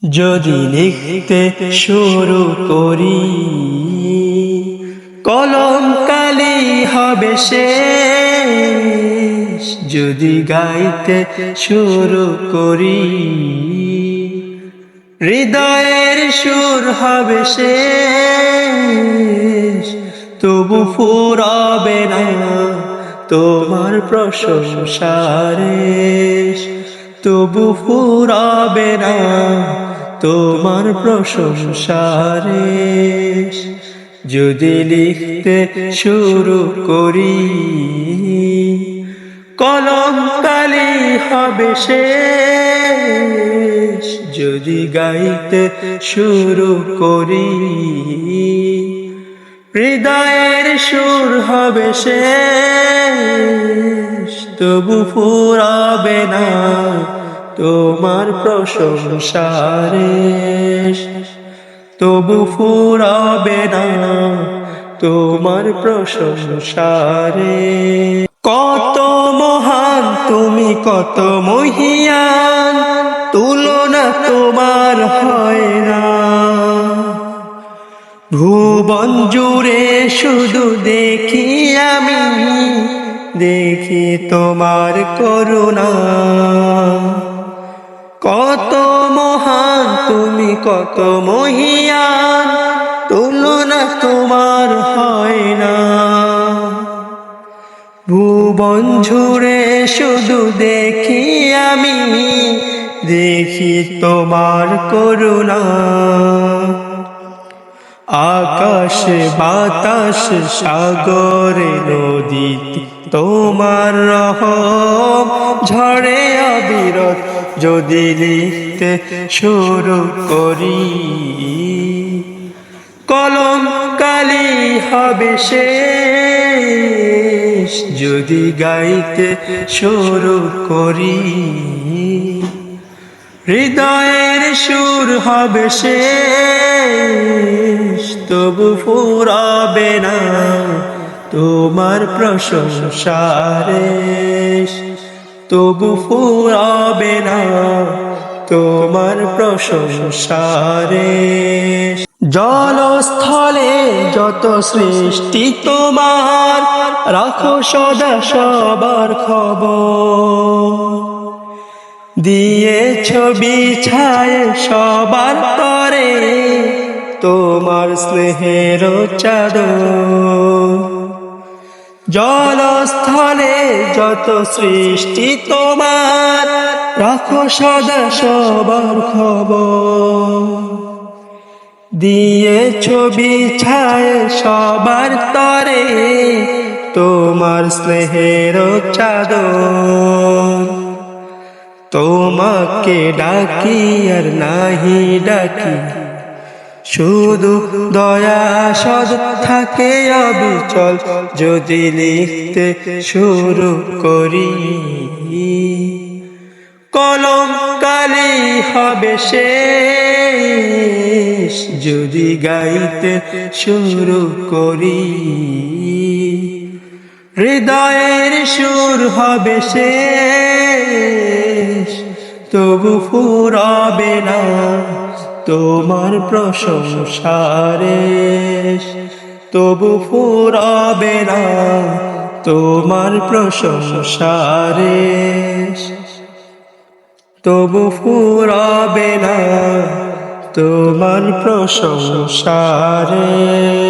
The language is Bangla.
যদি লিখতে শুরু করি কলম কালি হবে শেষ, যদি গাইতে শুরু করি হৃদয়ের সুর হবে শেষ, তবু ফুরাবে না তোমার প্রশংসার রেশ, তবু ফুরাবে না তোমার প্রশংসার রেশ। যদি লিখতে শুরু করি কলম কালি হবে শেষ, যদি গাইতে শুরু করি হৃদয়ের সুর হবে শেষ, তবু ফুরাবে না তোমার প্রশংসার রেশ, তবু ফুরাবে না তোমার প্রশংসার রেশ। কত মহান তুমি, কত মহিয়ান, তুলনা তোমার হয় না। ভুবন জুড়ে শুধু দেখি আমি, দেখি তোমার করুণা। কত মহান তুমি, কত মহিয়ান, তুলনা তোমার হয় না। ভুবন জুড়ে শুধু দেখি আমি, দেখি তোমার করুণা। আকাশে বাতাস সাগরে নদীতে তোমার রহম ঝড়ে অবিরত, যদি লিখতে শুরু করি কলম কালি হবে শেষ, যদি গাইতে শুরু করি হৃদয়ের সুর হবে শেষ, তবু ফুরাবে না তোমার প্রশংসার রেশ, তবু ফুরাবে না তোমার প্রশংসার রেশ। জলস্থলে যত সৃষ্টি তোমার, রাখো সদা সবার খবর। দিয়েছ বিছায় সবার তরে তোমার স্নেহের চাদর। জলস্থলে যত সৃষ্টি তোমার, রাখো সদা সবার খবর। দিয়েছ বিছায় সবার তরে তোমার স্নেহের চাদর। তোমাকে ডাকি আর নাহি ডাকি, শুধু দয়া সদ থাকে অবিচল, যদি লিখতে শুরু করি কলম কালি হবে শেষ, যদি গাইতে শুরু করি হৃদয়ের সুর হবে শেষ, তবু ফুরাবে না তোমার প্রশংসার রেশ, তবু ফুরাবে না তোমার প্রশংসার রেশ, তবু ফুরাবে না তোমার প্রশংসার রেশ।